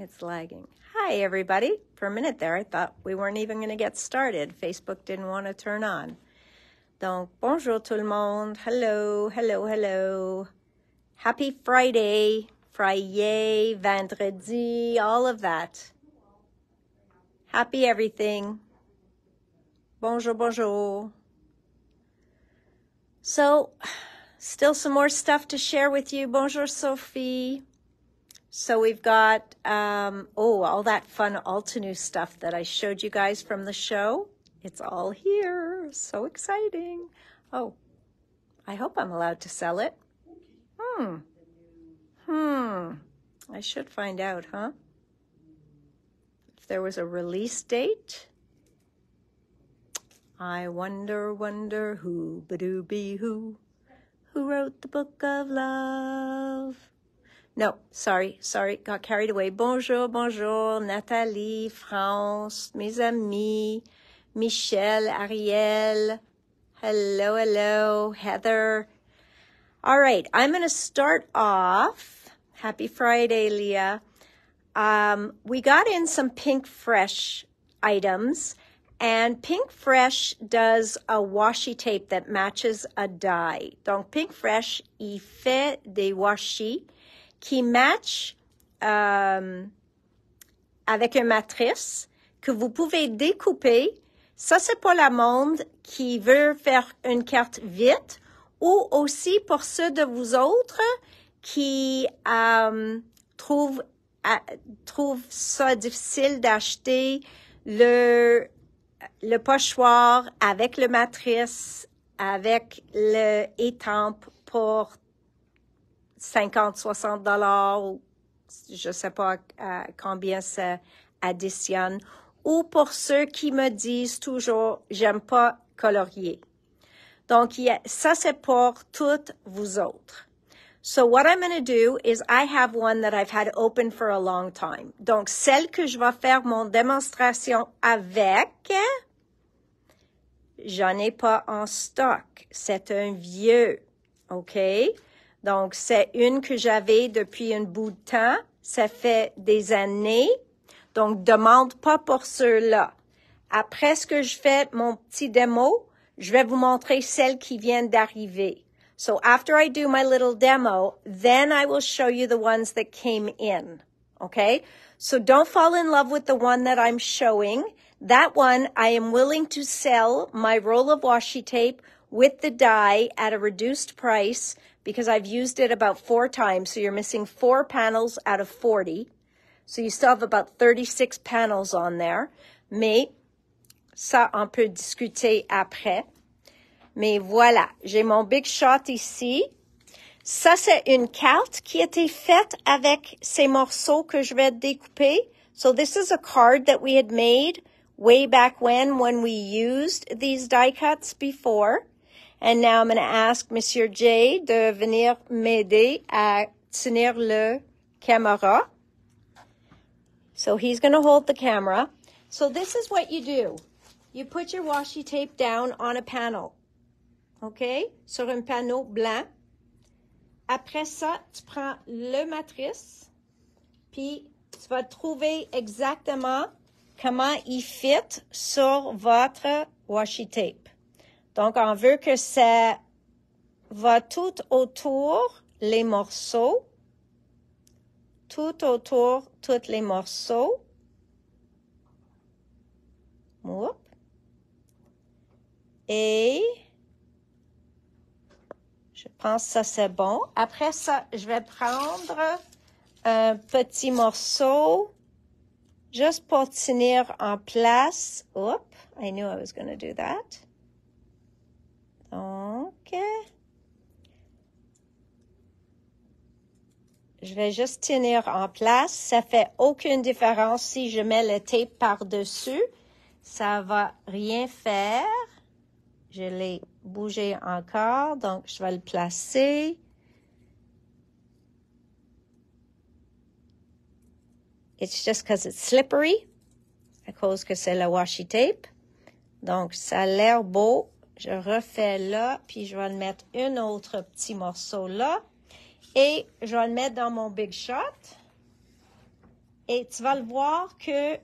It's lagging. Hi, everybody. For a minute there, I thought we weren't even going to get started. Facebook didn't want to turn on. Donc, bonjour tout le monde. Hello, hello, hello. Happy Friday, Friday, vendredi, all of that. Happy everything. Bonjour, bonjour. So, still some more stuff to share with you. Bonjour, Sophie. So we've got, all that fun Altenew stuff that I showed you guys from the show. It's all here. So exciting. Oh, I hope I'm allowed to sell it. I should find out, huh? If there was a release date. I wonder who, ba-doo-be who wrote the book of love? No, sorry, got carried away. Bonjour, Nathalie, France, mes amis, Michelle, Ariel, hello, Heather. All right, I'm going to start off. Happy Friday, Leah. We got in some Pink Fresh items, and Pink Fresh does a washi tape that matches a die. Donc, Pink Fresh, il fait des washi qui match avec une matrice que vous pouvez découper. Ça, c'est pour la monde qui veut faire une carte vite ou aussi pour ceux de vous autres qui trouvent ça difficile d'acheter le pochoir avec le matrice, avec le étampe pour 50-60 $, ou je sais pas combien ça additionne, ou pour ceux qui me disent toujours, j'aime pas colorier. Donc, ça c'est pour toutes vous autres. So what I'm going to do is I have one that I've had open for a long time. Donc, celle que je vais faire mon démonstration avec, j'en ai pas en stock. C'est un vieux, OK? Donc, c'est une que j'avais depuis un bout de temps. Ça fait des années. Donc, demande pas pour ceux-là. Après ce que je fais, mon petit démo, je vais vous montrer celles qui viennent d'arriver. So, after I do my little demo, then I will show you the ones that came in. Okay? So, don't fall in love with the one that I'm showing. That one, I am willing to sell my roll of washi tape with the die at a reduced price because I've used it about 4 times. So you're missing 4 panels out of 40. So you still have about 36 panels on there. Mais ça, on peut discuter après. Mais voilà, j'ai mon big shot ici. Ça, c'est une carte qui a été faite avec ces morceaux que je vais découper. So this is a card that we had made way back when we used these die cuts before. And now I'm going to ask Monsieur J de venir m'aider à tenir le caméra. So he's going to hold the camera. So this is what you do. You put your washi tape down on a panel. OK? Sur un panneau blanc. Après ça, tu prends le matrice. Puis tu vas trouver exactement comment il fit sur votre washi tape. Donc, on veut que ça va tout autour les morceaux. Tout autour, tous les morceaux. Oups. Et je pense que ça, c'est bon. Après ça, je vais prendre un petit morceau juste pour tenir en place. Oups, I knew I was going to do that. Donc, je vais juste tenir en place. Ça fait aucune différence si je mets le tape par-dessus. Ça va rien faire. Je l'ai bougé encore, donc je vais le placer. It's just because it's slippery, à cause que c'est la washi tape. Donc, ça a l'air beau. Je refais là, puis je vais le mettre un autre petit morceau là. Et je vais le mettre dans mon big shot. Et tu vas le voir que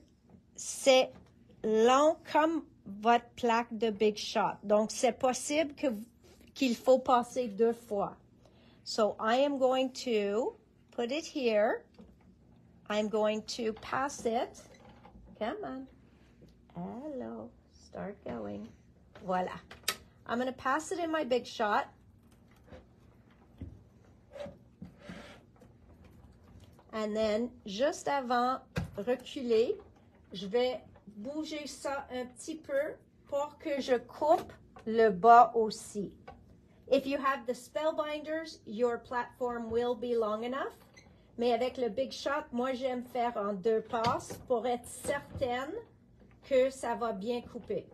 c'est long comme votre plaque de Big Shot. Donc, c'est possible qu'il faut passer 2 fois. So, I am going to put it here. I'm going to pass it. Come on. Hello. Start going. Voilà. I'm going to pass it in my Big Shot. And then, juste avant reculer, je vais bouger ça un petit peu pour que je coupe le bas aussi. If you have the spellbinders, your platform will be long enough. Mais avec le Big Shot, moi, j'aime faire en 2 passes pour être certaine que ça va bien couper.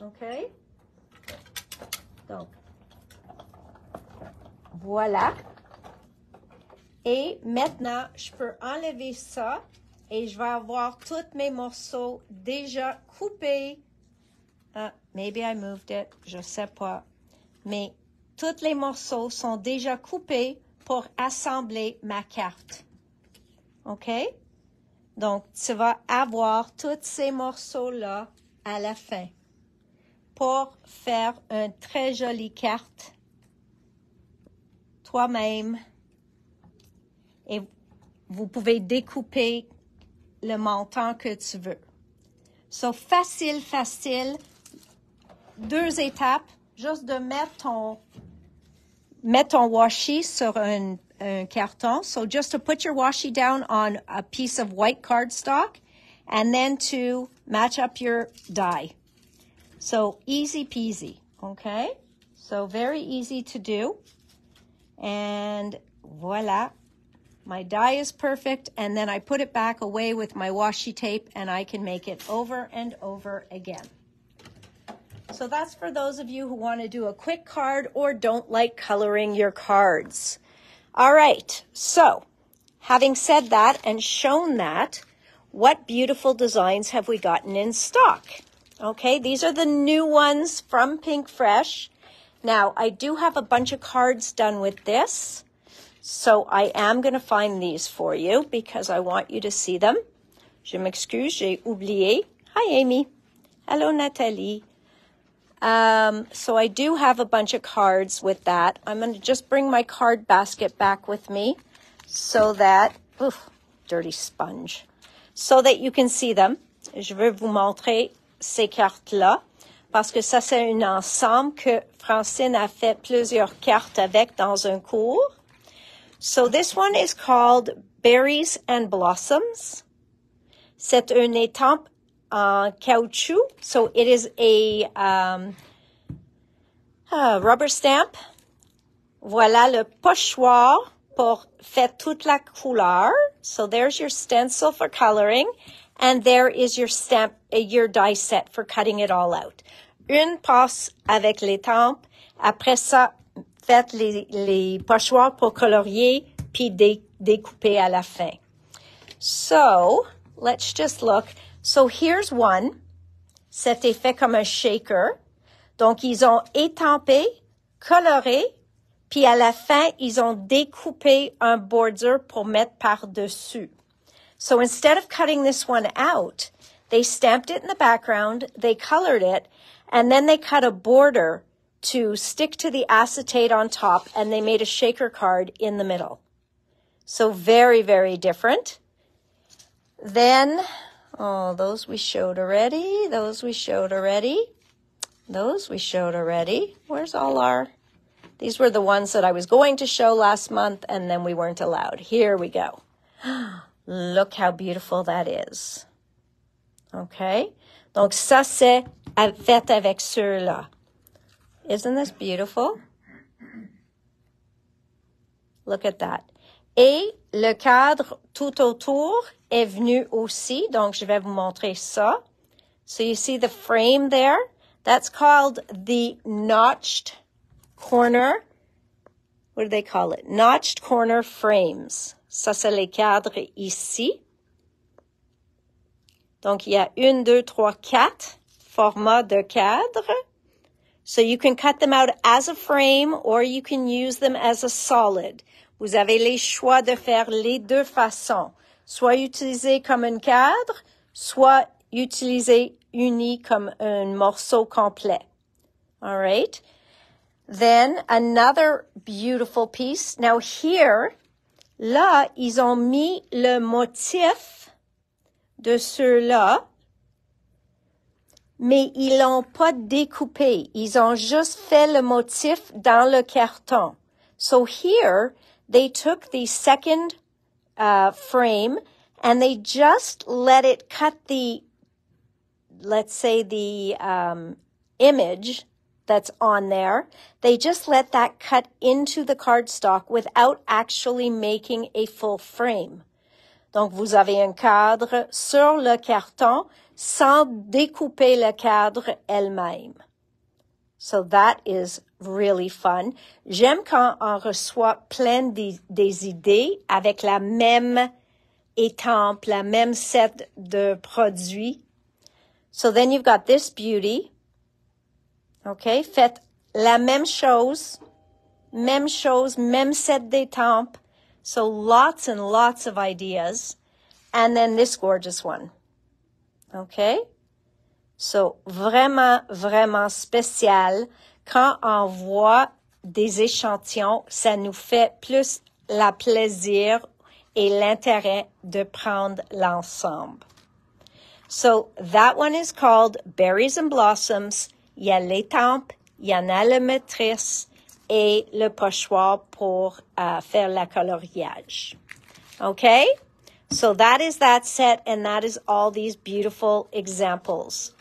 OK? Donc, voilà. Et maintenant, je peux enlever ça et je vais avoir tous mes morceaux déjà coupés. Maybe I moved it, je sais pas. Mais tous les morceaux sont déjà coupés pour assembler ma carte. OK? Donc, tu vas avoir tous ces morceaux-là à la fin pour faire une très jolie carte toi-même. Et vous pouvez découper le montant que tu veux. So, facile, facile. 2 étapes, juste de mettre ton washi sur un carton. So, just to put your washi down on a piece of white cardstock and then to match up your die. So, easy peasy, okay? So, very easy to do. And voila. My die is perfect, and then I put it back away with my washi tape, and I can make it over and over again. So that's for those of you who want to do a quick card or don't like coloring your cards. All right, so having said that and shown that, what beautiful designs have we gotten in stock? Okay, these are the new ones from Pink Fresh. Now, I do have a bunch of cards done with this. So I am going to find these for you because I want you to see them. Je m'excuse, j'ai oublié. Hi, Amy. Hello, Nathalie. So I do have a bunch of cards with that. I'm going to just bring my card basket back with me so that, dirty sponge, so that you can see them. Je veux vous montrer ces cartes-là parce que ça, c'est un ensemble que Francine a fait plusieurs cartes avec dans un cours. So this one is called Berries and Blossoms. C'est une étampe en caoutchouc. So it is a rubber stamp. Voilà le pochoir pour faire toute la couleur. So there's your stencil for coloring. And there is your stamp, your die set for cutting it all out. Une passe avec l'étampe. Après ça, faites les pochoirs pour colorier, puis découper à la fin. So, let's just look. So, here's one. C'était fait comme un shaker. Donc, ils ont étampé, coloré, puis à la fin, ils ont découpé un border pour mettre par-dessus. So, instead of cutting this one out, they stamped it in the background, they colored it, and then they cut a border to stick to the acetate on top, and they made a shaker card in the middle. So very, very different. Then, those we showed already. Where's all our... These were the ones that I was going to show last month, and then we weren't allowed. Here we go. Look how beautiful that is. Okay? Donc, ça, c'est fait avec ceux-là. Isn't this beautiful? Look at that. Et le cadre tout autour est venu aussi. Donc, je vais vous montrer ça. So, you see the frame there? That's called the notched corner. What do they call it? Notched corner frames. Ça, c'est les cadres ici. Donc, il y a 1, 2, 3, 4 formats de cadre. So you can cut them out as a frame or you can use them as a solid. Vous avez les choix de faire les deux façons. Soit utiliser comme un cadre, soit utiliser uni comme un morceau complet. All right. Then another beautiful piece. Now here, là, ils ont mis le motif de ceux-là, mais ils l'ont pas découpé. Ils ont juste fait le motif dans le carton. So here, they took the second frame and they just let it cut the, let's say the image that's on there. They just let that cut into the cardstock without actually making a full frame. Donc, vous avez un cadre sur le carton sans découper le cadre elle-même. So that is really fun. J'aime quand on reçoit plein des idées avec la même étampe, la même set de produits. So then you've got this beauty. Okay, faites la même chose, même set d'étampes. So lots and lots of ideas. And then this gorgeous one. Okay? So vraiment, vraiment spécial. Quand on voit des échantillons, ça nous fait plus la plaisir et l'intérêt de prendre l'ensemble. So that one is called Berries and Blossoms. Il y a l'étampe, il y en a la matrice et le pochoir pour faire la coloriage. Okay? So that is that set, and that is all these beautiful examples.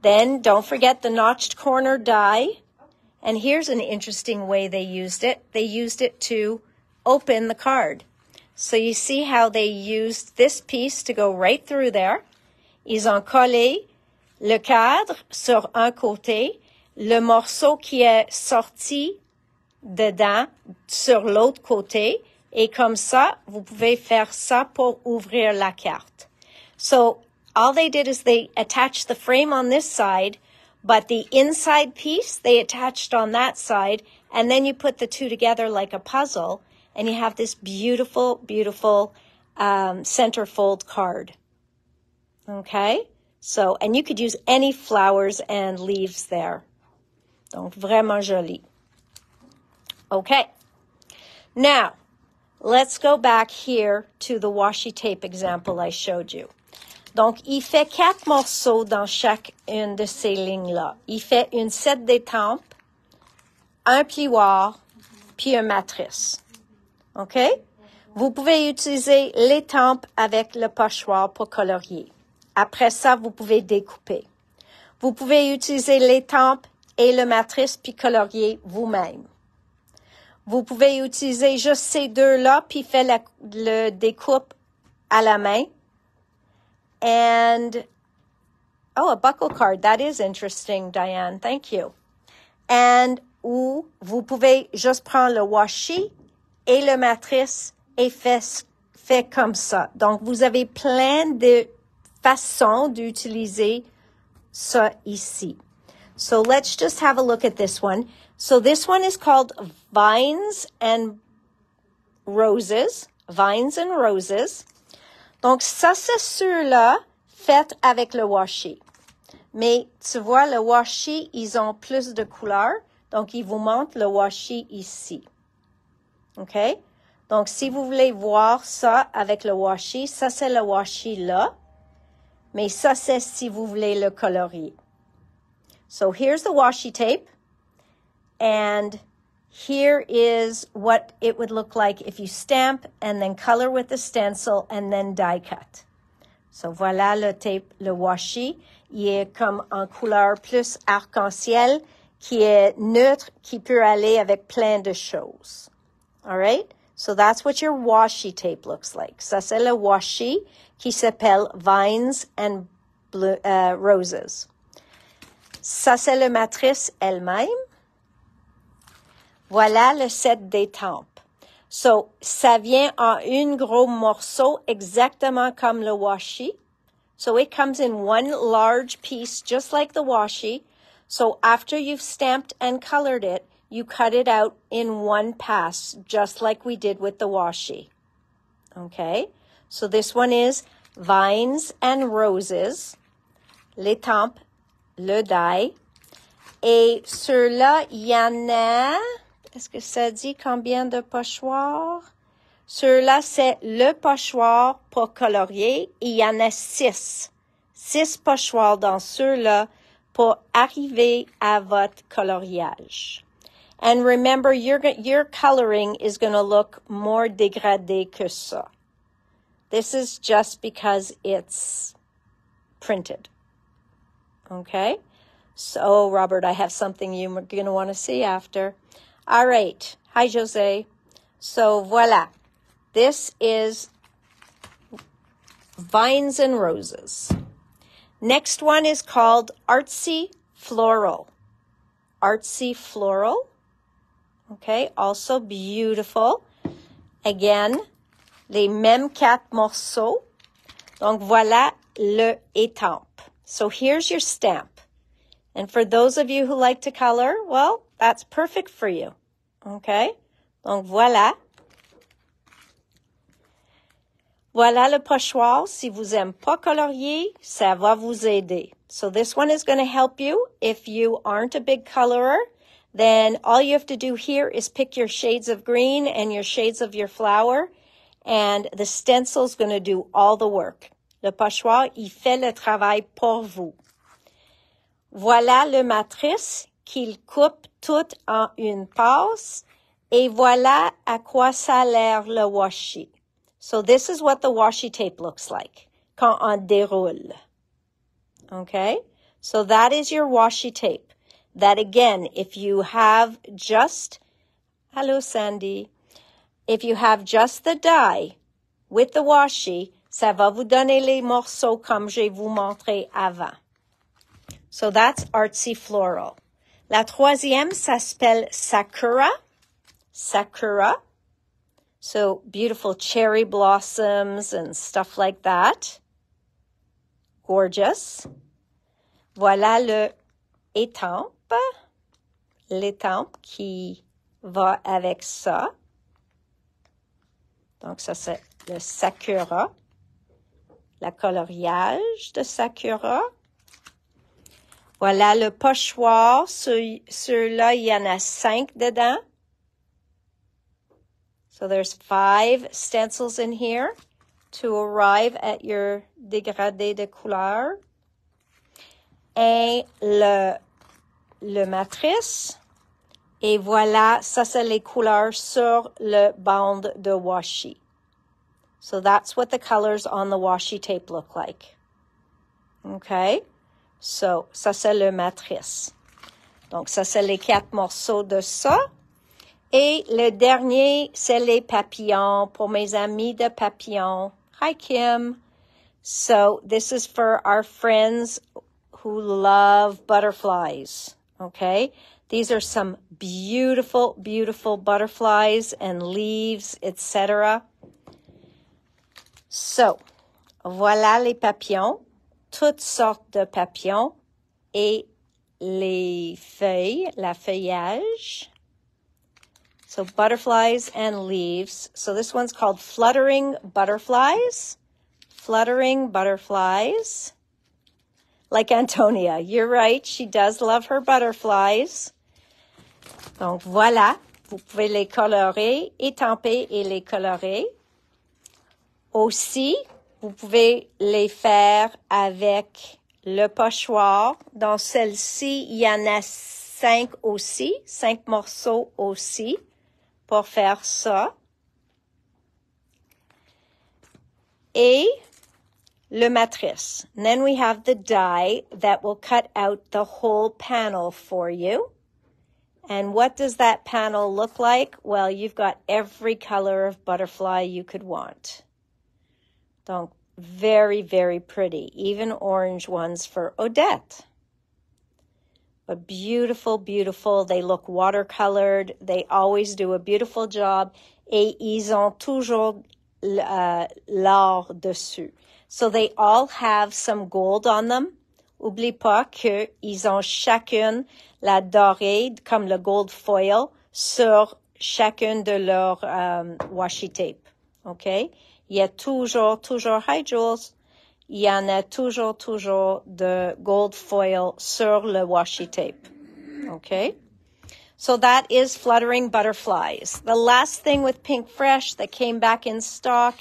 Then don't forget the notched corner die. And here's an interesting way they used it. They used it to open the card. So you see how they used this piece to go right through there. Ils ont collé le cadre sur un côté, le morceau qui est sorti dedans sur l'autre côté, et comme ça, vous pouvez faire ça pour ouvrir la carte. So all they did is they attached the frame on this side, but the inside piece they attached on that side, and then you put the two together like a puzzle, and you have this beautiful, beautiful centerfold card. Okay? So, and you could use any flowers and leaves there. Donc, vraiment joli. Okay. Now, let's go back here to the washi tape example I showed you. Donc, il fait 4 morceaux dans chacune de ces lignes-là. Il fait une set d'étampes, un plioir, puis une matrice. OK? Vous pouvez utiliser l'étampe avec le pochoir pour colorier. Après ça, vous pouvez découper. Vous pouvez utiliser l'étampe et le matrice puis colorier vous-même. Vous pouvez utiliser juste ces deux-là puis faire le découpe à la main. And, oh, a buckle card. That is interesting, Diane. Thank you. And, ou vous pouvez juste prendre le washi et le matrice et fait comme ça. Donc, vous avez plein de façons d'utiliser ça ici. So let's just have a look at this one. So this one is called Vines and Roses. Vines and Roses. Donc ça, c'est ceux-là faits avec le washi. Mais tu vois, le washi, ils ont plus de couleurs. Donc, ils vous montrent le washi ici. OK? Donc, si vous voulez voir ça avec le washi, ça, c'est le washi là. Mais ça, c'est si vous voulez le colorier. So here's the washi tape. And here is what it would look like if you stamp and then color with the stencil and then die cut. So voilà le tape, le washi. Il est comme en couleur plus arc-en-ciel, qui est neutre, qui peut aller avec plein de choses. All right? So that's what your washi tape looks like. Ça, c'est le washi qui s'appelle Vines and Roses. Ça, c'est la matrice elle-même. Voilà le set d'étampes. So, ça vient en un gros morceau, exactement comme le washi. So, it comes in one large piece, just like the washi. So, after you've stamped and colored it, you cut it out in one pass, just like we did with the washi. Okay, so this one is Vines and Roses, l'étampe, le die. Et sur-là, il y en a, est-ce que ça dit combien de pochoirs? Sur-là, c'est le pochoir pas colorié. Il y en a 6. 6 pochoirs dans ceux-là pour arriver à votre coloriage. And remember, your coloring is going to look more dégradé que ça. This is just because it's printed. Okay? So, Robert, I have something you're going to want to see after. All right. Hi, Jose. So, voila. This is Vines and Roses. Next one is called Artsy Floral. Artsy Floral. Okay, also beautiful. Again, les mêmes 4 morceaux. Donc, voilà le étampe. So, here's your stamp. And for those of you who like to color, well, that's perfect for you. Okay? Donc, voilà. Voilà le pochoir. Si vous aimez pas colorier, ça va vous aider. So, this one is going to help you. If you aren't a big colorer, then all you have to do here is pick your shades of green and your shades of your flower, and the stencil's going to do all the work. Le pochoir, il fait le travail pour vous. Voilà le matrice qu'il coupe tout en une passe, et voilà à quoi ça a l'air le washi. So this is what the washi tape looks like quand on déroule. Okay? So that is your washi tape. That again, if you have just, hello Sandy, if you have just the die with the washi, ça va vous donner les morceaux comme je vous montré avant. So that's Artsy Floral. La troisième s'appelle Sakura. Sakura. So beautiful cherry blossoms and stuff like that. Gorgeous. Voilà le étampe. L'étampe qui va avec ça. Donc ça c'est le Sakura. La coloriage de Sakura. Voilà le pochoir. Ceux-là, il y en a 5 dedans. So there's 5 stencils in here to arrive at your dégradé de couleur. Et le matrice. Et voilà, ça c'est les couleurs sur le bande de washi. So that's what the colors on the washi tape look like. Okay? So, ça c'est le matrice. Donc, ça c'est les 4 morceaux de ça. Et le dernier, c'est les papillons pour mes amis de papillons. Hi, Kim. So, this is for our friends who love butterflies. Okay? These are some beautiful, beautiful butterflies and leaves, etc. So, voilà les papillons, toutes sortes de papillons et les feuilles, la feuillage. So, butterflies and leaves. So, this one's called Fluttering Butterflies. Fluttering Butterflies. Like Antonia, you're right, she does love her butterflies. Donc, voilà, vous pouvez les colorer, étamper et les colorer. Aussi, vous pouvez les faire avec le pochoir. Dans celle-ci, il y en a 5 aussi, 5 morceaux aussi pour faire ça. Et le matrice. And then we have the die that will cut out the whole panel for you. And what does that panel look like? Well, you've got every color of butterfly you could want. Donc, very, very pretty. Even orange ones for Odette. But beautiful, beautiful. They look watercolored. They always do a beautiful job. Et ils ont toujours l'or dessus. So they all have some gold on them. oublie pas qu'ils ont chacune la dorée, comme le gold foil, sur chacune de leurs washi tape. OK? Il y a toujours, hi Jules, il y en a toujours de gold foil sur le washi tape. Okay? So that is Fluttering Butterflies. The last thing with Pink Fresh that came back in stock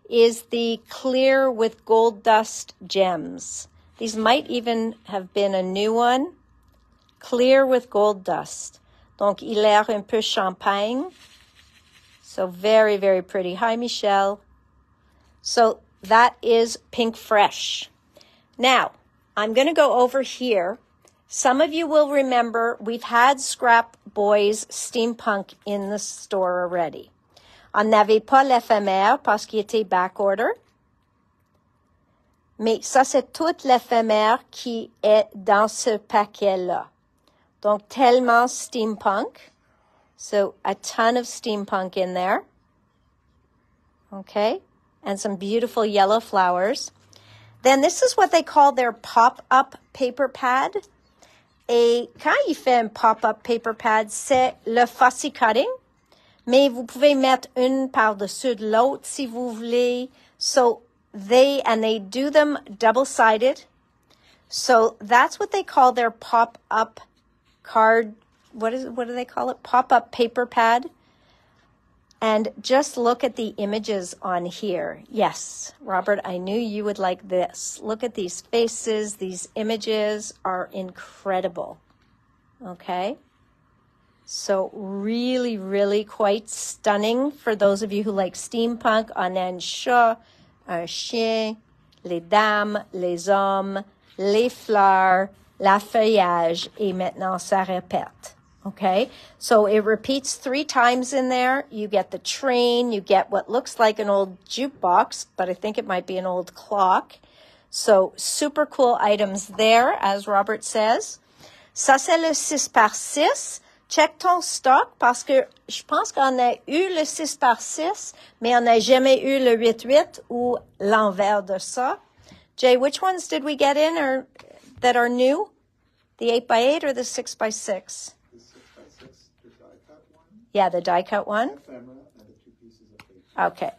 is the clear with gold dust gems. These might even have been a new one. Clear with gold dust. Donc, il a l'air un peu champagne. So very, very pretty. Hi, Michelle. So that is Pink Fresh. Now, I'm going to go over here. Some of you will remember we've had Scrap Boys Steampunk in the store already. On n'avait pas l'éphémère parce qu'il était back order. Mais ça, c'est toute l'éphémère qui est dans ce paquet-là. Donc, tellement steampunk. So, a ton of steampunk in there. Okay? And some beautiful yellow flowers. Then this is what they call their pop-up paper pad. Et quand il fait un pop-up paper pad, c'est le fussy cutting. Mais vous pouvez mettre une par-dessus de l'autre si vous voulez. So they do them double-sided. So that's what they call their pop-up card. What do they call it? Pop-up paper pad. And just look at the images on here. Yes, Robert, I knew you would like this. Look at these faces. These images are incredible. Okay? So really, really quite stunning for those of you who like steampunk. On a un chat, un chien, les dames, les hommes, les fleurs, la feuillage, et maintenant ça répète. Okay, so it repeats 3 times in there. You get the train, you get what looks like an old jukebox, but I think it might be an old clock. So super cool items there, as Robert says. Ça, c'est le 6x6. Check ton stock parce que je pense qu'on a eu le 6x6, mais on n'a jamais eu le 8x8 ou l'envers de ça. Jay, which ones did we get in or that are new? The 8x8 or the 6x6? Yeah, the die cut one. Okay.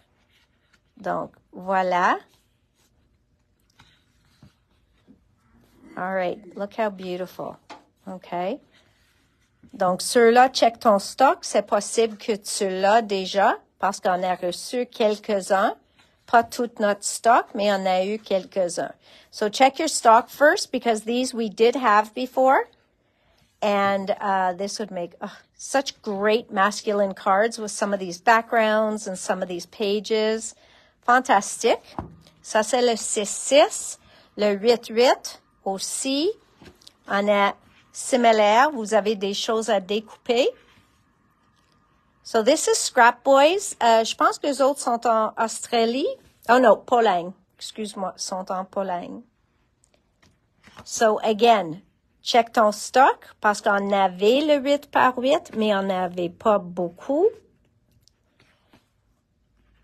Donc, voilà. All right. Look how beautiful. Okay. Donc, ceux-là, check ton stock. C'est possible que tu l'as déjà parce qu'on a reçu quelques-uns. Pas tout notre stock, mais on a eu quelques-uns. So, check your stock first because these we did have before. And this would make such great masculine cards with some of these backgrounds and some of these pages. Fantastique. Ça, c'est le 6-6. Le 8-8 aussi. On a similaire. Vous avez des choses à découper. So this is Scrap Boys. Je pense que les autres sont en Australie. Oh no, Pologne. Excuse-moi, sont en Pologne. So again, check ton stock parce qu'on avait le 8x8, mais on n'avait pas beaucoup.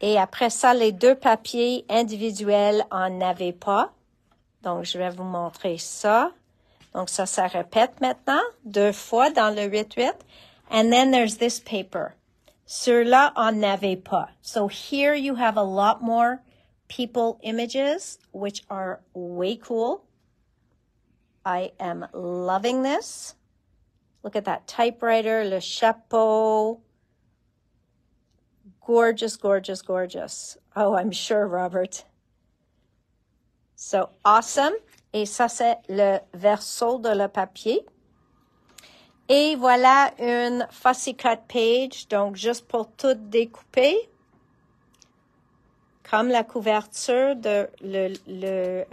Et après ça, les 2 papiers individuels, on n'avait pas. Donc, je vais vous montrer ça. Donc, ça répète maintenant 2 fois dans le 8x8. And then there's this paper. Ceux-là, on n'avait pas. So here you have a lot more people images, which are way cool. I am loving this. Look at that typewriter, le chapeau. Gorgeous, gorgeous, gorgeous. Oh, I'm sure, Robert. So awesome. Et ça, c'est le verso de le papier. Et voilà une fussy cut page. Donc, juste pour tout découper. Comme la couverture de le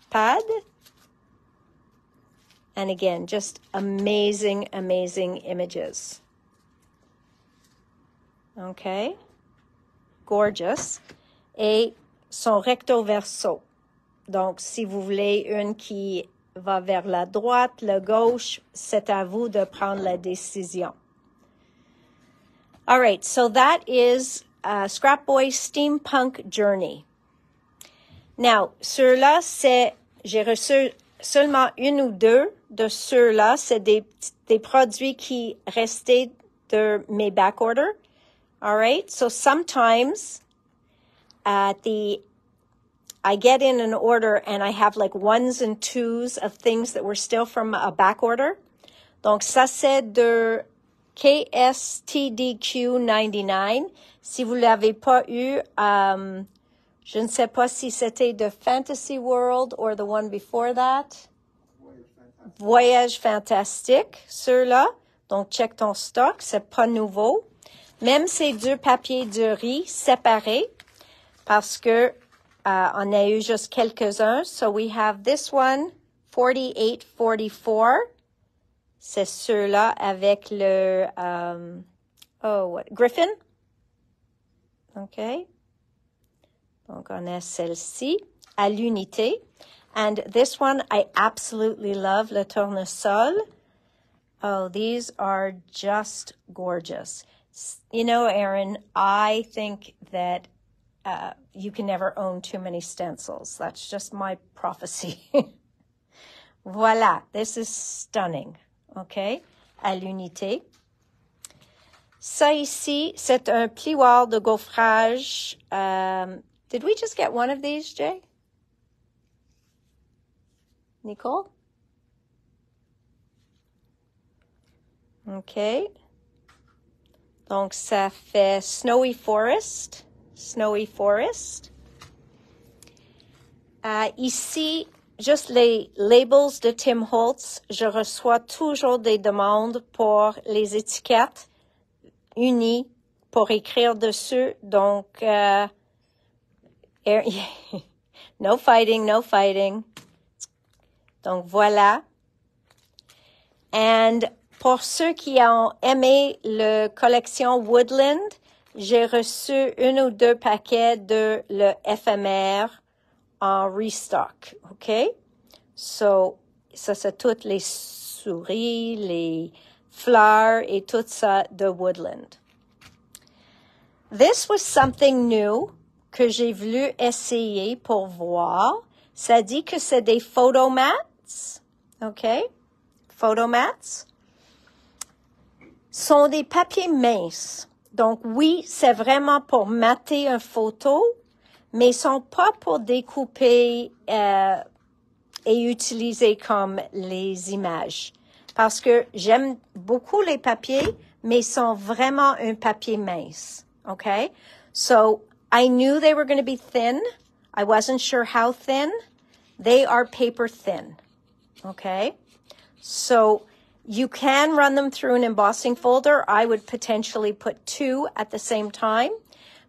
pad. And again, just amazing, amazing images. Okay. Gorgeous. Et son recto verso. Donc, si vous voulez une qui va vers la droite, la gauche, c'est à vous de prendre la décision. All right, so that is Scrap Boy Steampunk Journey. Now, ceux-là, j'ai reçu seulement une ou deux de ceux-là. C'est des produits qui restaient de mes back order. All right. So sometimes I get in an order and I have like ones and twos of things that were still from a back order. Donc, ça, c'est de KSTDQ 99. Si vous l'avez pas eu, je ne sais pas si c'était de Fantasy World or the one before that. Voyage Fantastique, ceux-là. Donc, check ton stock, c'est pas nouveau. Même ces deux papiers de riz séparés, parce que on a eu juste quelques-uns. So we have this one, 4844. C'est ceux-là avec le, Griffin. OK. Donc, on a celle-ci à l'unité. And this one, I absolutely love, le tournesol. Oh, these are just gorgeous. You know, Erin, I think that you can never own too many stencils. That's just my prophecy. Voilà, this is stunning. OK, à l'unité. Ça ici, c'est un plioir de gaufrage. Did we just get one of these, Jay? Nicole? OK. Donc, ça fait Snowy Forest. Snowy Forest. Ici, juste les labels de Tim Holtz, je reçois toujours des demandes pour les étiquettes unies pour écrire dessus. Donc, no fighting, no fighting. Donc, voilà. And pour ceux qui ont aimé la collection Woodland, j'ai reçu 1 ou 2 paquets de le éphémère en restock, OK? So, ça, c'est toutes les souris, les fleurs et tout ça de Woodland. This was something new que j'ai voulu essayer pour voir. Ça dit que c'est des photomats, OK? Photomats sont des papiers minces. Donc, oui, c'est vraiment pour mater une photo, mais ils sont pas pour découper et utiliser comme les images. Parce que j'aime beaucoup les papiers, mais ils sont vraiment un papier mince. Okay? So, I knew they were going to be thin. I wasn't sure how thin. They are paper thin. Okay? So, you can run them through an embossing folder. I would potentially put 2 at the same time.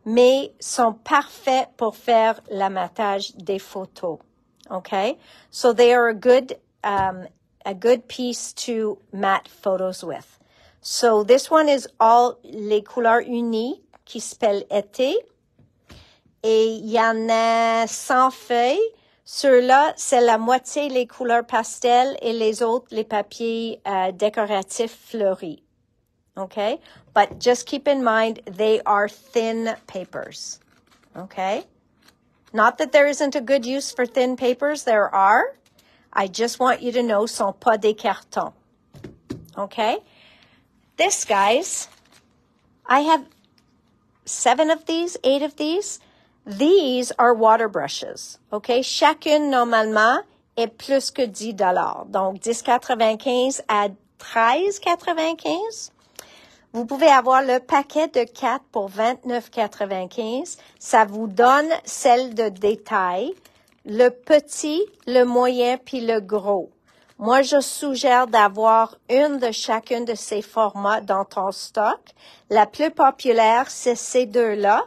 Mais sont parfaits pour faire l'amattage des photos. Okay? So they are a good piece to mat photos with. So this one is all les couleurs unies qui s'appellent été. Et il y en a 100 feuilles. Ceux-là, c'est la moitié les couleurs pastel et les autres, les papiers décoratifs fleuris. Okay? But just keep in mind, they are thin papers. Okay? Not that there isn't a good use for thin papers. There are. I just want you to know, sont pas des cartons. Okay? This, guys, I have 7 of these, 8 of these. These are water brushes. Okay? Chacune, normalement, est plus que $10. Donc, 10,95 à 13,95. Vous pouvez avoir le paquet de 4 pour 29,95. Ça vous donne celle de détail, le petit, le moyen, puis le gros. Moi, je suggère d'avoir une de chacune de ces formats dans ton stock. La plus populaire, c'est ces deux-là,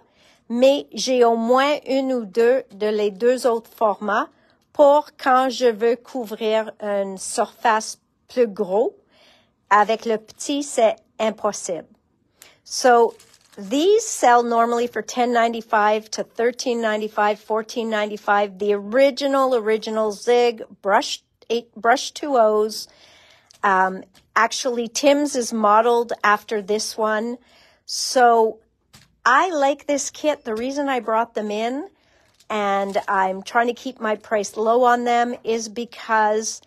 mais j'ai au moins 1 ou 2 de les 2 autres formats pour quand je veux couvrir une surface plus gros. Avec le petit, c'est impossible. So, these sell normally for $10.95 to $13.95, $14.95. The original Zig brush 2Os. Actually, Tim's is modeled after this one. So, I like this kit. The reason I brought them in, and I'm trying to keep my price low on them is because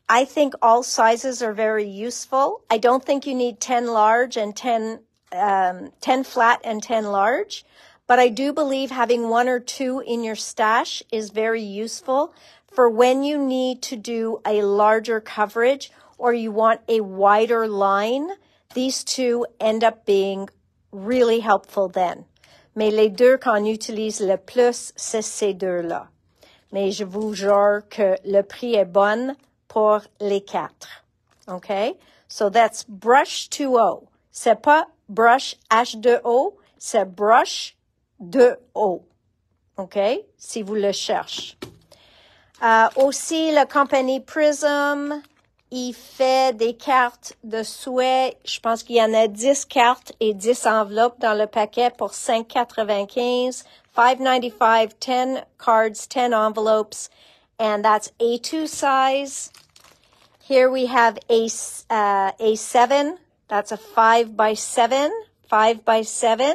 I think all sizes are very useful. I don't think you need 10 large and 10 flat and 10 large, but I do believe having 1 or 2 in your stash is very useful for when you need to do a larger coverage or you want a wider line. These 2 end up being really helpful then. Mais les 2 qu'on utilise le plus, c'est ces 2-là. Mais je vous jure que le prix est bon pour les 4. Okay? So that's brush 2O. C'est pas brush H2O, c'est brush 2O. Okay? Si vous le cherchez. Aussi, la compagnie Prism, il fait des cartes de souhait. Je pense qu'il y en a 10 cartes et 10 enveloppes dans le paquet pour $5.95. $5.95, 10 cards, 10 envelopes, and that's A2 size. Here we have A7. That's a 5 by 7. 5 by 7.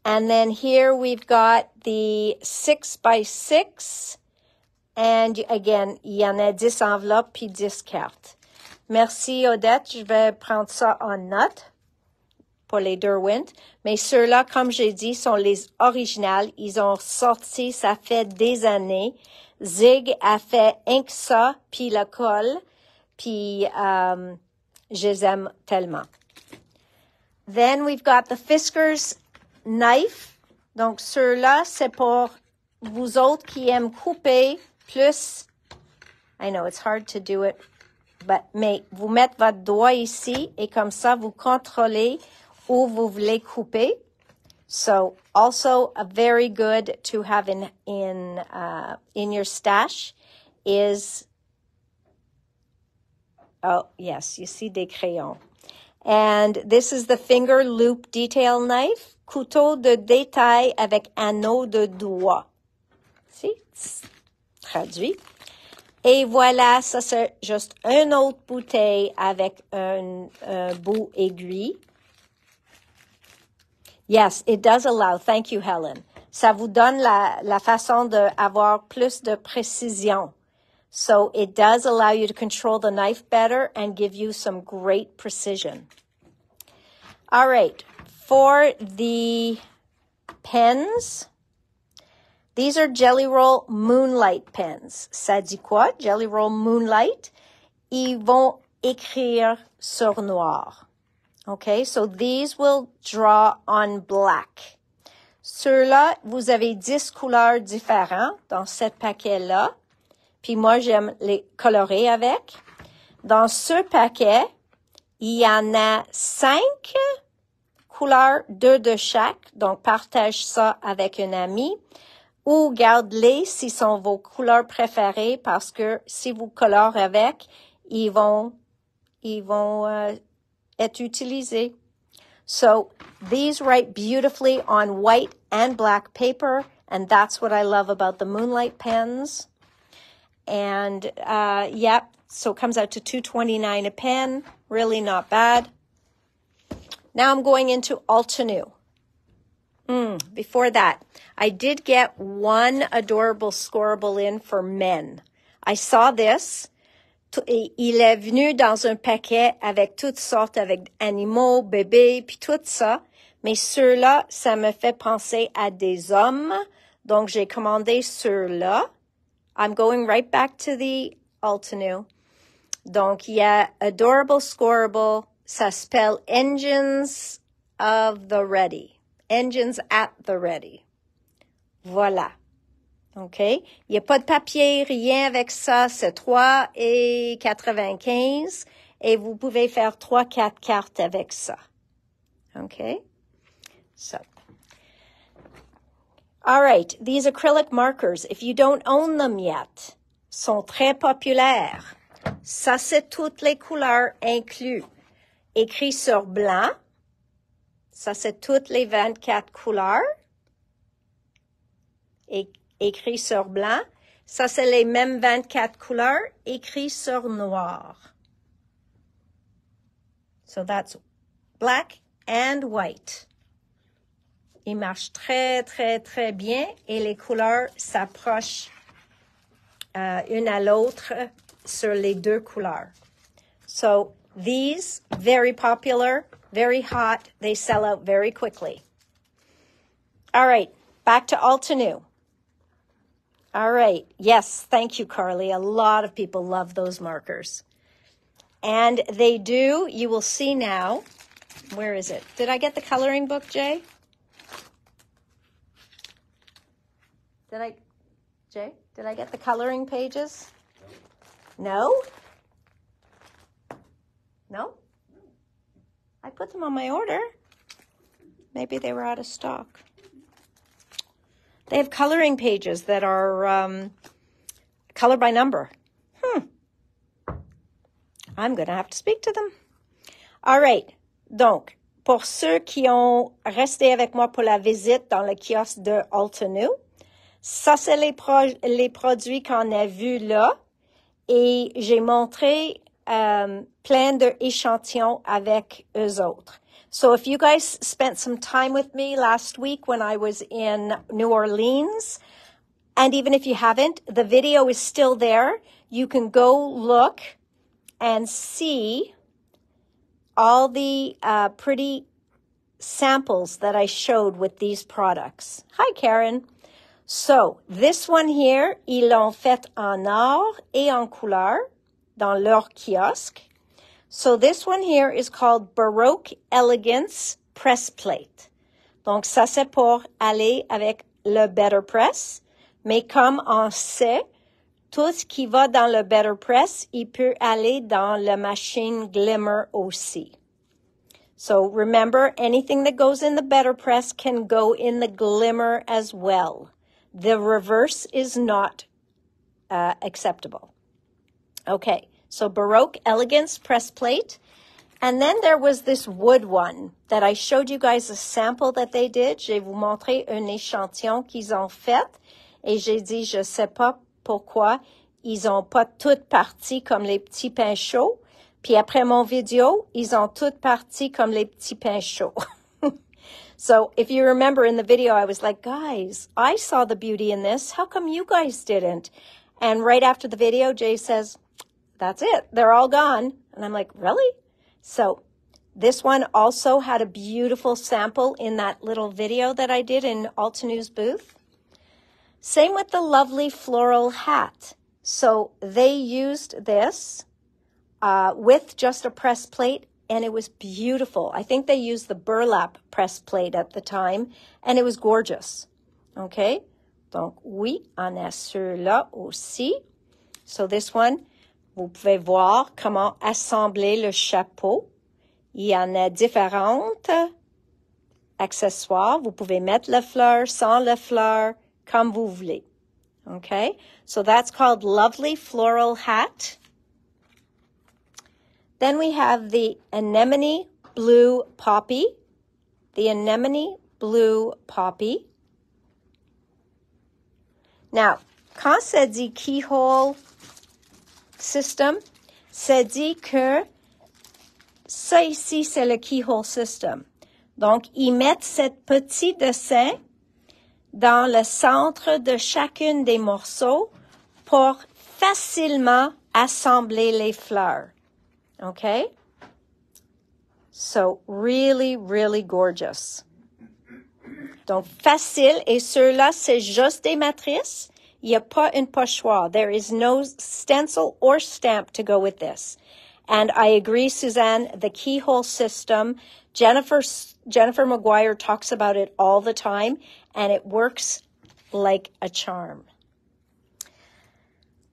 And then here we've got the 6 by 6. And again, il y en a 10 enveloppes puis 10 cartes. Merci Odette, je vais prendre ça en note pour les Derwent. Mais ceux-là, comme j'ai dit, sont les originales. Ils ont sorti, ça fait des années. Zig a fait un que ça, puis la colle, puis je les aime tellement. Then we've got the Fisker's knife. Donc ceux-là, c'est pour vous autres qui aiment couper plus. I know it's hard to do it, mais vous mettez votre doigt ici et comme ça, vous contrôlez où vous voulez couper. So also a very good to have in your stash is, oh yes, you see des crayons. And this is the finger loop detail knife, couteau de détail avec anneau de doigt. See? Traduit. Et voilà, ça c'est juste une autre bouteille avec un bout aiguille. Yes, it does allow. Thank you, Helen. Ça vous donne la façon d'avoir plus de précision. So it does allow you to control the knife better and give you some great precision. All right, for the pens, these are Jelly Roll Moonlight pens. Ça dit quoi? Jelly Roll Moonlight. Ils vont écrire sur noir. Okay, so these will draw on black. Ceux-là, vous avez 10 couleurs différentes dans ce paquet-là. Puis moi, j'aime les colorer avec. Dans ce paquet, il y en a 5 couleurs, 2 de chaque. Donc, partage ça avec un ami. Ou garde-les si sont vos couleurs préférées parce que si vous colorez avec, ils vont être utilisés. So these write beautifully on white and black paper, and that's what I love about the Moonlight pens. And so it comes out to $2.29 a pen, really not bad. Now I'm going into Altenew. Before that, I did get one adorable scoreable in for men. I saw this. Il est venu dans un paquet avec toutes sortes, avec animaux, bébés, puis tout ça. Mais ceux-là, ça me fait penser à des hommes. Donc, j'ai commandé ceux-là. I'm going right back to the Altenew. Donc, il y a Adorable Scoreable. Ça s'appelle Engines of the Ready. Engines at the Ready. Voilà. OK? Il n'y a pas de papier, rien avec ça. C'est $3.95 et vous pouvez faire 3-4 cartes avec ça. OK? So. All right. These acrylic markers, if you don't own them yet, sont très populaires. Ça, c'est toutes les couleurs inclus. Écrit sur blanc. Ça, c'est toutes les 24 couleurs. Et écrit sur blanc. Ça, c'est les mêmes 24 couleurs, écrit sur noir. So that's black and white. Il marche très, très, très bien et les couleurs s'approchent une à l'autre sur les deux couleurs. So these, very popular, very hot. They sell out very quickly. All right, back to Altenew. All right, yes, thank you, Carly. A lot of people love those markers. And they do, you will see now. Where is it? Did I get the coloring book, Jay? Did I get the coloring pages? No? No? I put them on my order. Maybe they were out of stock. They have coloring pages that are color by number. I'm going to have to speak to them. All right. Donc, pour ceux qui ont resté avec moi pour la visite dans le kiosque de Altenew, ça, c'est les produits qu'on a vus là. Et j'ai montré plein d'échantillons avec eux autres. So if you guys spent some time with me last week when I was in New Orleans, and even if you haven't, the video is still there. You can go look and see all the pretty samples that I showed with these products. Hi, Karen. So, this one here, ils l'ont fait en or et en couleur dans leur kiosque. So, this one here is called Baroque Elegance Press Plate. Donc, ça, c'est pour aller avec le Better Press. Mais comme on sait, tout ce qui va dans le Better Press, il peut aller dans la machine Glimmer aussi. So, remember, anything that goes in the Better Press can go in the Glimmer as well. The reverse is not acceptable. Okay, so Baroque Elegance Press Plate. And then there was this wood one that I showed you guys a sample that they did. Je vais vous montrer un échantillon qu'ils ont fait. Et j'ai dit, je sais pas pourquoi ils ont pas toutes parties comme les petits pains chauds. Puis après mon vidéo, ils ont toutes parties comme les petits pains chauds. So if you remember in the video, I was like, guys, I saw the beauty in this. How come you guys didn't? And right after the video, Jay says, that's it. They're all gone. And I'm like, really? So this one also had a beautiful sample in that little video that I did in Altenew's booth. Same with the lovely floral hat. So they used this with just a press plate, and it was beautiful. I think they used the burlap press plate at the time, and it was gorgeous. Okay? Donc, oui, on a ceux-là aussi. So this one, vous pouvez voir comment assembler le chapeau. Il y en a différentes accessoires. Vous pouvez mettre la fleur, sans la fleur, comme vous voulez. Okay? So that's called Lovely Floral Hat. Then we have the Anemone Blue Poppy. The Anemone Blue Poppy. Now, quand ça dit keyhole system, ça dit que ça ici, c'est le keyhole system. Donc, ils mettent ce petit dessin dans le centre de chacune des morceaux pour facilement assembler les fleurs. Okay? So, really, really gorgeous. Donc, facile. Et ceux-là, c'est juste des matrices. Il n'y a pas une pochoir. There is no stencil or stamp to go with this. And I agree, Suzanne, the keyhole system, Jennifer McGuire talks about it all the time, and it works like a charm.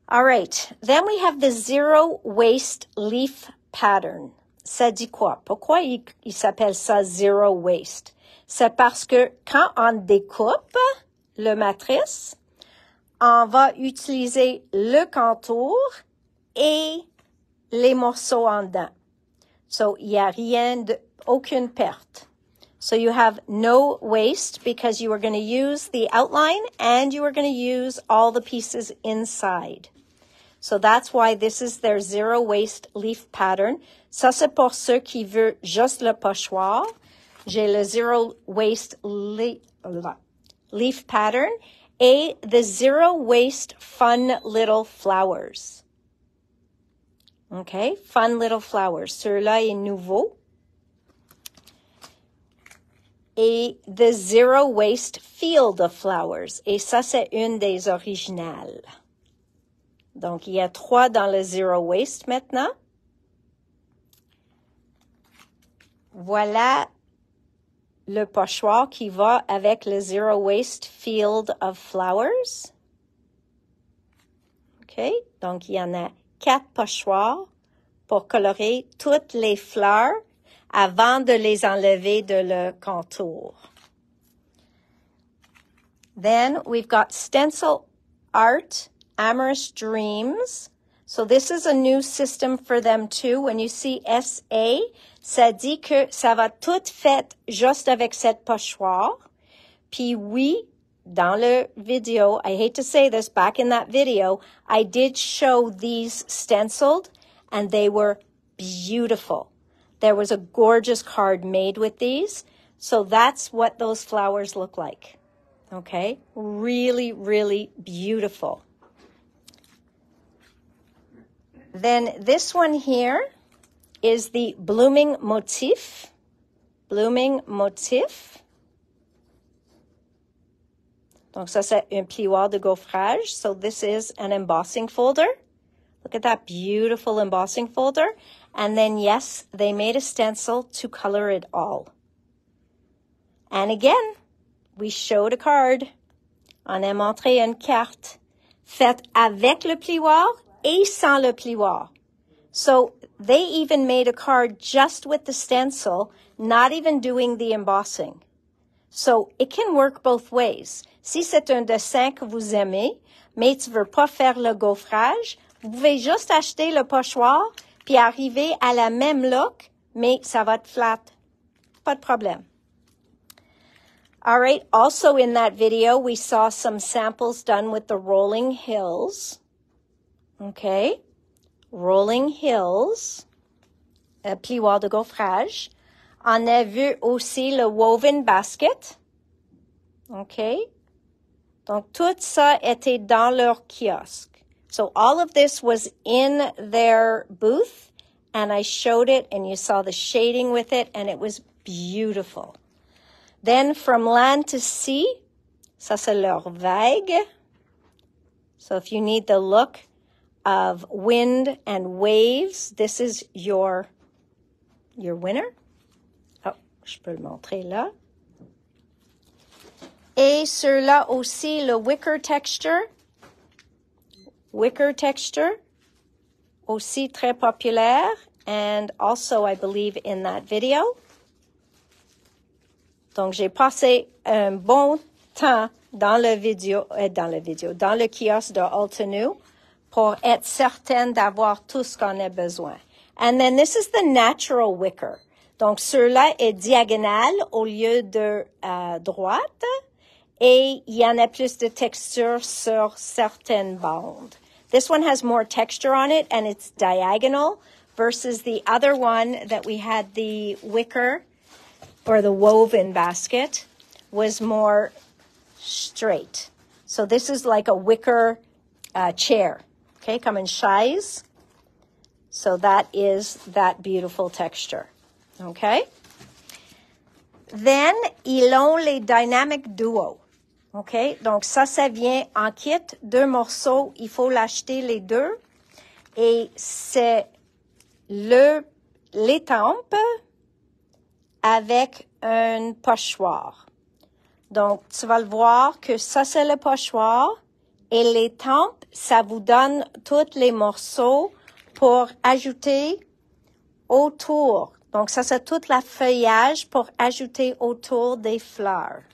All right. Then we have the zero waste leaf pattern. Ça dit quoi? Pourquoi il s'appelle ça zero waste? C'est parce que quand on découpe le matrice, on va utiliser le contour et les morceaux en dedans. So, il n'y a aucune perte. So, you have no waste because you are going to use the outline and you are going to use all the pieces inside. So that's why this is their zero waste leaf pattern. Ça, c'est pour ceux qui veulent juste le pochoir. J'ai le zero waste leaf pattern et the zero waste fun little flowers. Okay, fun little flowers. Celui-là est nouveau. Et the zero waste field of flowers. Et ça, c'est une des originales. Donc, il y a 3 dans le zero waste maintenant. Voilà le pochoir qui va avec le zero waste field of flowers. OK? Donc, il y en a 4 pochoirs pour colorer toutes les fleurs avant de les enlever de le contour. Then we've got stencil art, Amorous Dreams. So this is a new system for them too. When you see SA, ça dit que ça va tout fait juste avec cette pochoir. Puis oui, dans le video, I hate to say this, back in that video, I did show these stenciled and they were beautiful. There was a gorgeous card made with these. So that's what those flowers look like. Okay? Really, really beautiful. Then this one here is the blooming motif. Blooming motif. Donc ça, c'est un plioir de gaufrage. So this is an embossing folder. Look at that beautiful embossing folder. And then, yes, they made a stencil to color it all. And again, we showed a card. On a montré une carte faite avec le plioir et sans le plioir. So they even made a card just with the stencil, not even doing the embossing. So it can work both ways. Si c'est un dessin que vous aimez, mais tu veux pas faire le gaufrage, vous pouvez juste acheter le pochoir puis arriver à la même look, mais ça va être flat. Pas de problème. All right, also in that video, we saw some samples done with the rolling hills. Okay, rolling hills, plioir de gaufrage. On a vu aussi le woven basket. Okay, donc tout ça était dans leur kiosque. So all of this was in their booth, and I showed it, and you saw the shading with it, and it was beautiful. Then from land to sea, ça c'est leur vague. So if you need the look of wind and waves, this is your winner. Oh, je peux le montrer là. Et sur là aussi, le wicker texture. Wicker texture, aussi très populaire, and also, I believe, in that video. Donc, j'ai passé un bon temps dans le kiosque de Alteneau pour être certaine d'avoir tout ce qu'on a besoin. And then this is the natural wicker. Donc, celui-là est diagonal au lieu de droite, et il y en a plus de texture sur certaines bandes. This one has more texture on it, and it's diagonal, versus the other one that we had, the wicker, or the woven basket, was more straight. So this is like a wicker chair, okay, comme une chaise. So that is that beautiful texture, okay? Then, ils ont les dynamic duo. OK? Donc, ça vient en kit, 2 morceaux. Il faut l'acheter les 2. Et c'est l'étampe avec un pochoir. Donc, tu vas le voir que ça, c'est le pochoir. Et l'étampe, ça vous donne tous les morceaux pour ajouter autour. Donc, ça, c'est tout le feuillage pour ajouter autour des fleurs.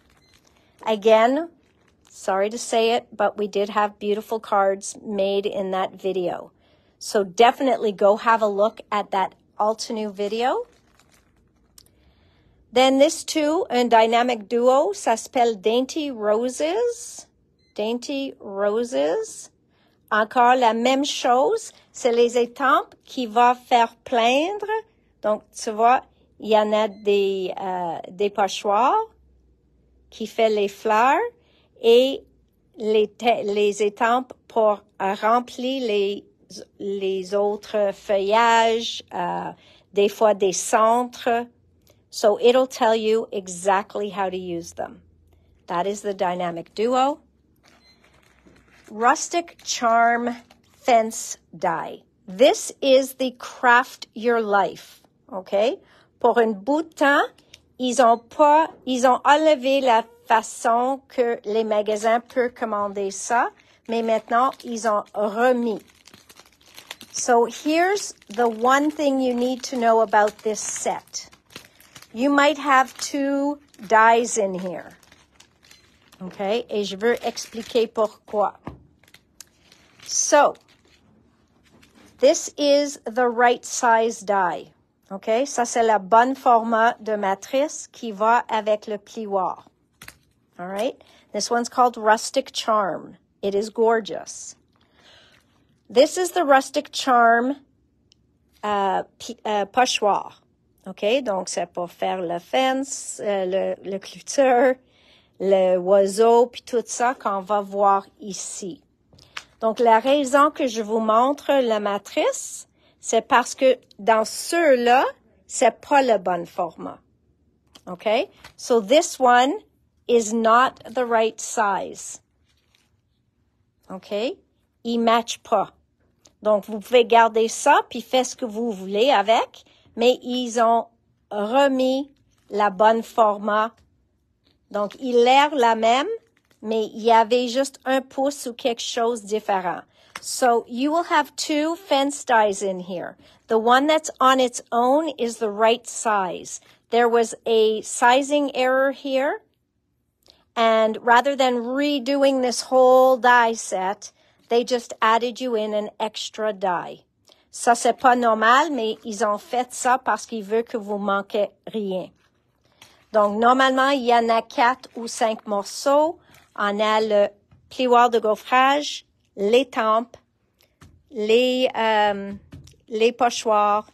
Again, sorry to say it, but we did have beautiful cards made in that video. So definitely go have a look at that Alteneau video. Then this too, un dynamic duo, ça s'appelle Dainty Roses. Dainty Roses. encore la même chose. C'est les étampes qui vont faire peindre. Donc, tu vois, il y en a des pochoirs qui fait les fleurs et les étampes pour remplir les autres feuillages, des fois des centres. So it'll tell you exactly how to use them. That is the dynamic duo. Rustic Charm Fence Die. This is the Craft Your Life. OK? Pour un bout de temps, ils ont enlevé la façon que les magasins peuvent commander ça, mais maintenant, ils ont remis. So here's the one thing you need to know about this set. You might have 2 dies in here. Okay? Et je veux expliquer pourquoi. So, this is the right size die. Okay? Ça, c'est la bonne format de matrice qui va avec le plioir. All right? This one's called Rustic Charm. It is gorgeous. This is the Rustic Charm pochoir. OK? Donc, c'est pour faire le fence, le clôture, le oiseau, puis tout ça qu'on va voir ici. Donc, la raison que je vous montre la matrice, c'est parce que dans ceux-là, c'est pas le bon format. OK? So, this one is not the right size. OK? Il match pas. Donc, vous pouvez garder ça, puis faire ce que vous voulez avec, mais ils ont remis la bonne format. Donc, il a l'air la même, mais il y avait juste 1 pouce ou quelque chose différent. So, you will have 2 fence dies in here. The one that's on its own is the right size. There was a sizing error here, and rather than redoing this whole die set, they just added you in an extra die. Ça, c'est pas normal, mais ils ont fait ça parce qu'ils veulent que vous manquez rien. Donc, normalement, il y en a 4 ou 5 morceaux. On a le plioir de gaufrage, les tempes, les pochoirs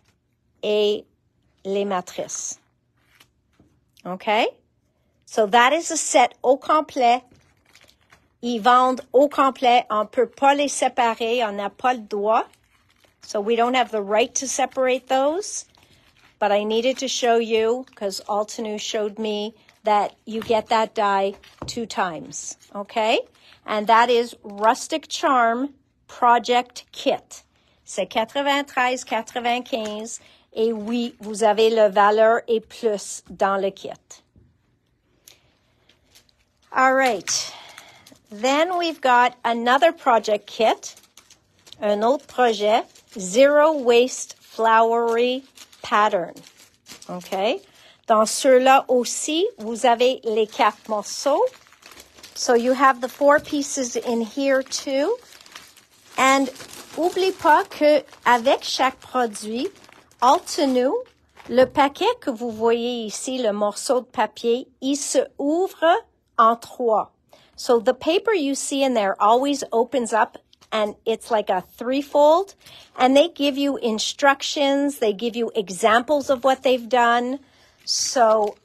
et les matrices. Okay? So, that is a set au complet. Ils vendent au complet. On peut pas les séparer. On n'a pas le droit. So we don't have the right to separate those. But I needed to show you because Altenew showed me that you get that die 2 times. Okay? And that is Rustic Charm Project Kit. C'est 93,95. Et oui, vous avez le valeur et plus dans le kit. All right. Then we've got another project kit, un autre projet, Zero Waste Flowery Pattern. OK? Dans ceux-là aussi, vous avez les 4 morceaux. So you have the 4 pieces in here too. And oublie pas que avec chaque produit, Altenew, le paquet que vous voyez ici, le morceau de papier, il se ouvre en 3. So the paper you see in there always opens up and it's like a 3-fold. And they give you instructions. They give you examples of what they've done. So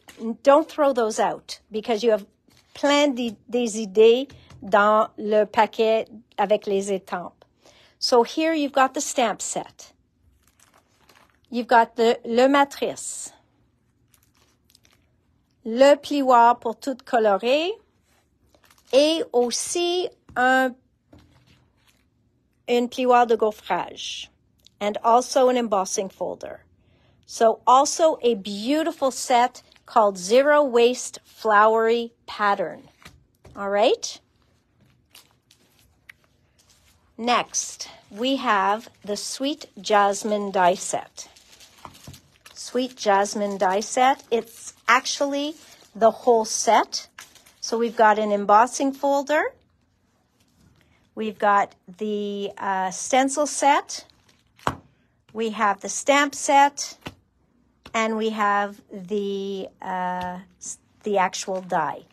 don't throw those out because you have plein des idées dans le paquet avec les étampes. So here you've got the stamp set. You've got le matrice. Le plioir pour tout colorer. Et aussi une plioir de gaufrage. And also an embossing folder. So also a beautiful set called Zero Waste Flowery Pattern. All right? Next, we have the Sweet Jasmine die set. Sweet Jasmine die set. It's actually the whole set. So we've got an embossing folder. We've got the stencil set. We have the stamp set. And we have the actual die.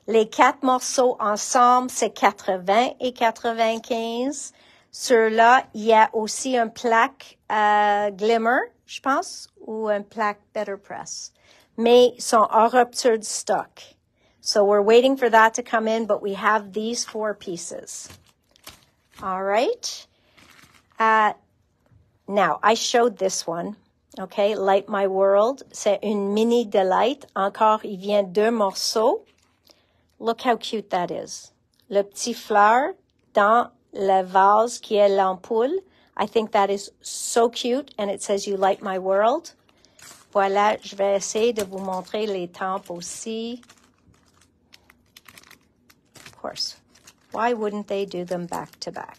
Les 4 morceaux ensemble, c'est 80 et 95. Sur-là, il y a aussi un plaque Glimmer, je pense, ou un plaque Better Press. Mais ils sont hors rupture de stock. So we're waiting for that to come in, but we have these 4 pieces. All right. Now, I showed this one. Okay, Light My World. C'est une mini delight. Encore, il vient 2 morceaux. Look how cute that is. Le petit fleur dans le vase qui est l'ampoule. I think that is so cute. And it says, You Light My World. Voilà, je vais essayer de vous montrer les tempes aussi. Of course. Why wouldn't they do them back to back?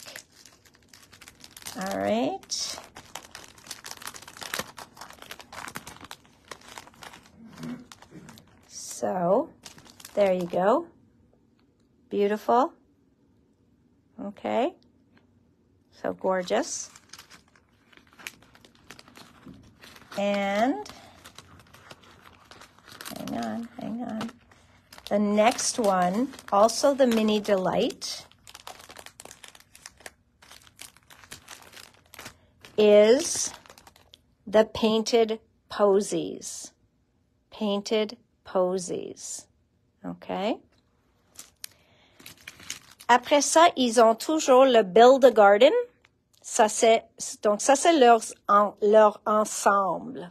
All right. So, there you go. Beautiful. Okay. So gorgeous. And, hang on. The next one, also the Mini Delight, is the Painted Posies. Painted Posies. Okay. Après ça, ils ont toujours le Build a Garden. Donc, ça, c'est leur ensemble.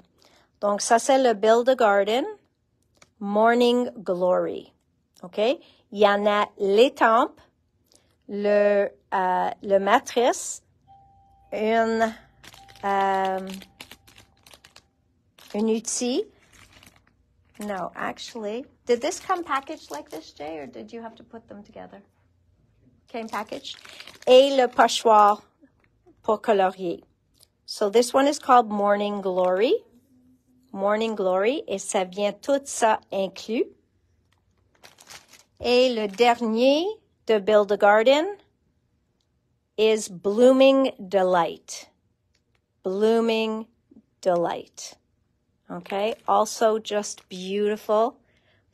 Donc, ça, c'est le Build a Garden, Morning Glory. OK? Il y en a l'étampe, le matrice, un outil. No, actually, did this come packaged like this, Jay, or did you have to put them together? Came packaged. Et le pochoir pour colorier. So this one is called Morning Glory. Morning Glory. Et ça vient tout ça inclus. Et le dernier de Build a Garden is Blooming Delight. Blooming Delight. Okay. Also just beautiful.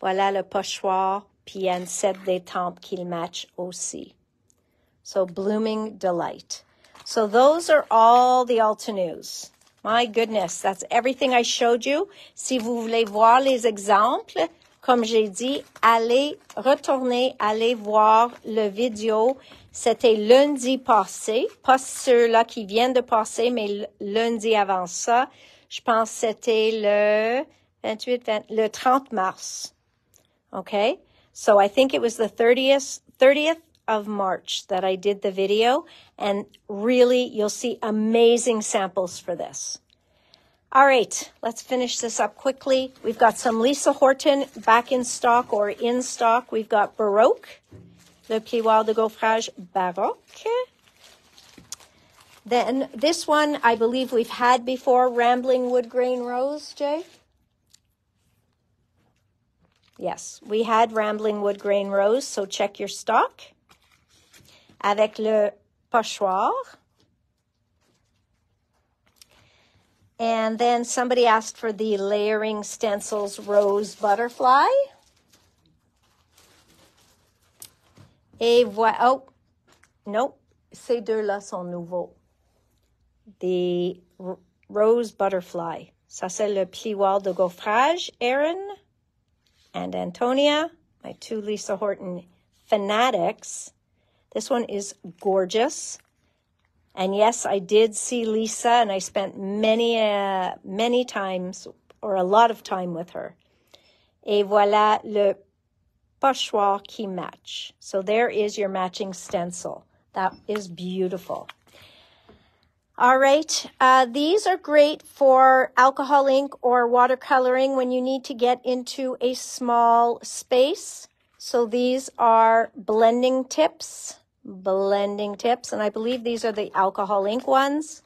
Voilà le pochoir. Puis il y a une set d'étampes qui match aussi. So Blooming Delight. So those are all the Altenews. My goodness, that's everything I showed you. Si vous voulez voir les exemples, comme j'ai dit, allez voir le vidéo. C'était lundi passé, pas ceux-là qui viennent de passer, mais lundi avant ça. Je pense que c'était le 30 mars. Okay? So I think it was the 30th of March that I did the video, and really you'll see amazing samples for this. All right, let's finish this up quickly. We've got some Lisa Horton back in stock or in stock. We've got Baroque, le plioir de gaufrage Baroque. Then this one I believe we've had before, Rambling Wood Grain Rose, Jay? Yes, we had Rambling Wood Grain Rose, so check your stock. Avec le pochoir. And then somebody asked for the Layering Stencils Rose Butterfly. Et voilà. Oh, no, ces deux-là sont nouveaux. The Rose Butterfly. Ça, c'est le plioir de gaufrage, Erin and Antonia, my 2 Lisa Horton fanatics. This one is gorgeous. And yes, I did see Lisa, and I spent many times, or a lot of time with her. Et voilà le pochoir qui match. So there is your matching stencil. That is beautiful. All right, these are great for alcohol ink or watercoloring when you need to get into a small space. So these are blending tips, and I believe these are the alcohol ink ones.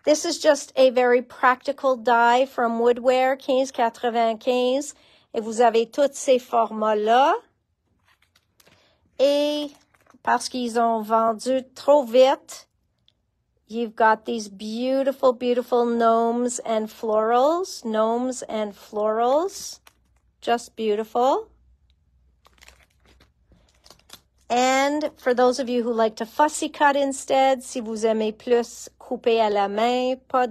This is just a very practical die from Woodware, 15,95. Et vous avez tous ces formats-là. Et parce qu'ils ont vendu trop vite, you've got these beautiful, beautiful gnomes and florals. Just beautiful. And for those of you who like to fussy cut instead, si vous aimez plus couper à la main, pas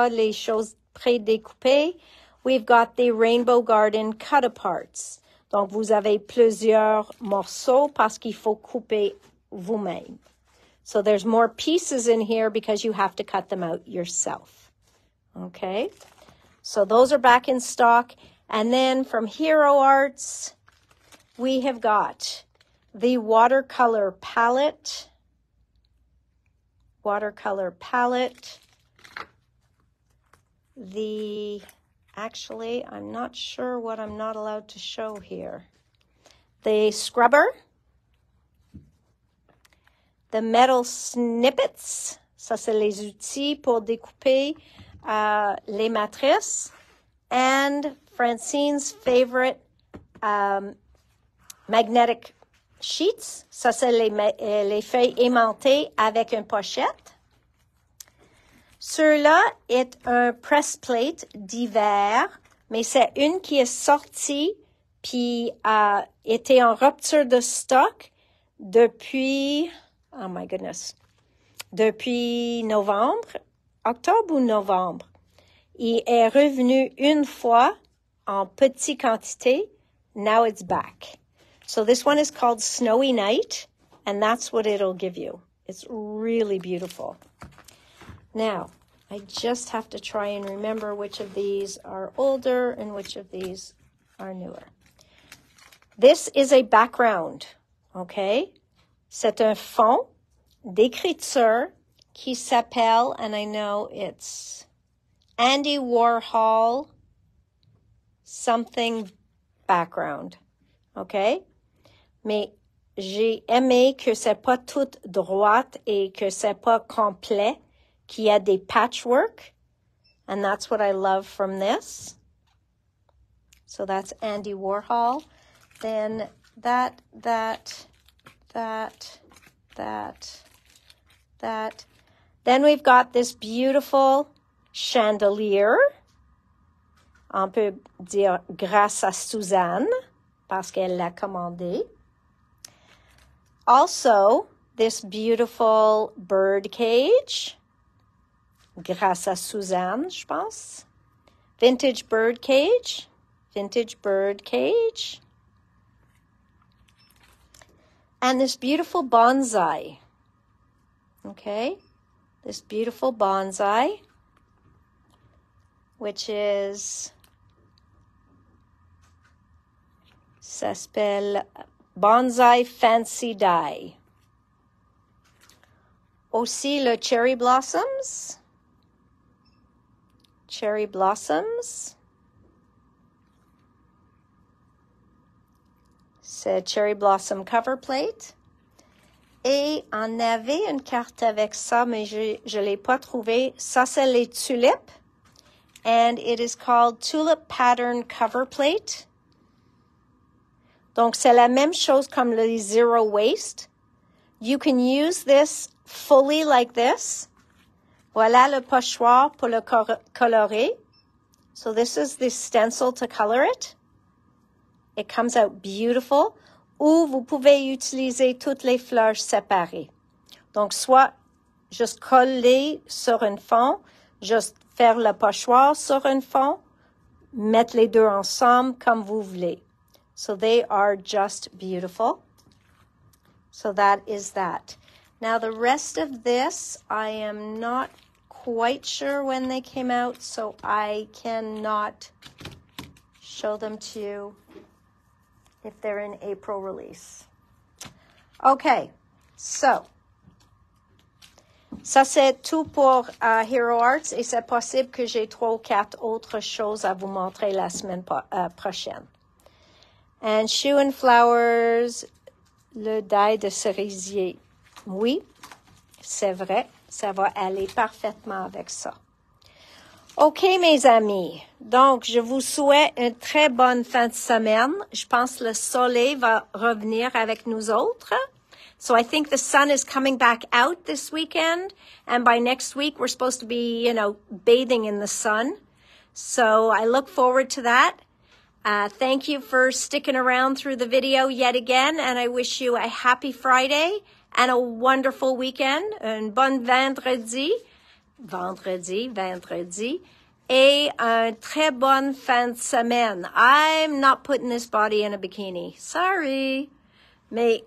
les choses pré-découpées, we've got the Rainbow Garden cut-aparts. Donc, vous avez plusieurs morceaux parce qu'il faut couper vous-même. So there's more pieces in here because you have to cut them out yourself. Okay? So those are back in stock. And then from Hero Arts, we have got the watercolor palette. Actually, I'm not sure what I'm not allowed to show here. The scrubber. The metal snippets. Ça, c'est les outils pour découper les matrices. And Francine's favorite magnetic sheets. Ça, c'est les feuilles aimantées avec une pochette. Ceux-là est un press plate d'hiver, mais c'est une qui est sortie puis était en rupture de stock depuis, oh my goodness, depuis octobre ou novembre. Il est revenu une fois en petite quantité. Now it's back. So this one is called Snowy Night, and that's what it'll give you. It's really beautiful. Now, I just have to try and remember which of these are older and which of these are newer. This is a background, okay? C'est un fond d'écriture qui s'appelle, and I know it's Andy Warhol something background, okay? Mais j'ai aimé que c'est pas toute droite et que c'est pas complet, qu'il y a des patchwork, and that's what I love from this. So that's Andy Warhol. Then that. Then we've got this beautiful chandelier. On peut dire grâce à Suzanne, parce qu'elle l'a commandé. Also, this beautiful bird cage. Grâce à Suzanne, je pense. Vintage bird cage. And this beautiful bonsai. Okay? This beautiful bonsai, which is, ça s'appelle Bonsai Fancy Die. Aussi le cherry blossoms. C'est cherry blossom cover plate. Et on avait une carte avec ça, mais je l'ai pas trouvé. Ça, c'est les tulipes. And it is called Tulip Pattern Cover Plate. Donc, c'est la même chose comme le Zero Waste. You can use this fully like this. Voilà le pochoir pour le colorer. So this is the stencil to color it. It comes out beautiful. Ou vous pouvez utiliser toutes les fleurs séparées. Donc, soit juste coller sur un fond, juste faire le pochoir sur un fond, mettre les deux ensemble comme vous voulez. So they are just beautiful. So that is that. Now, the rest of this, I am not quite sure when they came out, so I cannot show them to you if they're in April release. Okay, so, ça c'est tout pour Hero Arts et c'est possible que j'ai 3 ou 4 autres choses à vous montrer la semaine prochaine. And Shoe and Flowers, le die de cerisier. Oui, c'est vrai, ça va aller parfaitement avec ça. OK, mes amis. Donc, je vous souhaite une très bonne fin de semaine. Je pense que le soleil va revenir avec nous autres. So I think the sun is coming back out this weekend. And by next week, we're supposed to be, bathing in the sun. So I look forward to that. Thank you for sticking around through the video yet again, and I wish you a happy Friday and a wonderful weekend, un bon vendredi, et un très bonne fin de semaine. I'm not putting this body in a bikini. Sorry. May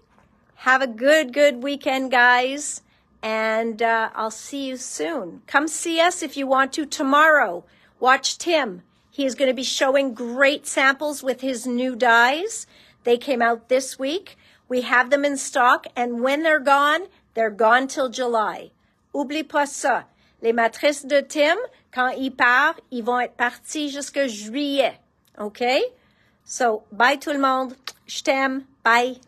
have a good weekend, guys, and I'll see you soon. Come see us if you want to tomorrow. Watch Tim. He is going to be showing great samples with his new dyes. They came out this week. We have them in stock, and when they're gone till July. Oublie pas ça. Les matrices de Tim, quand il part, ils vont être partis jusqu'à juillet. Okay? So, bye tout le monde. Je t'aime. Bye.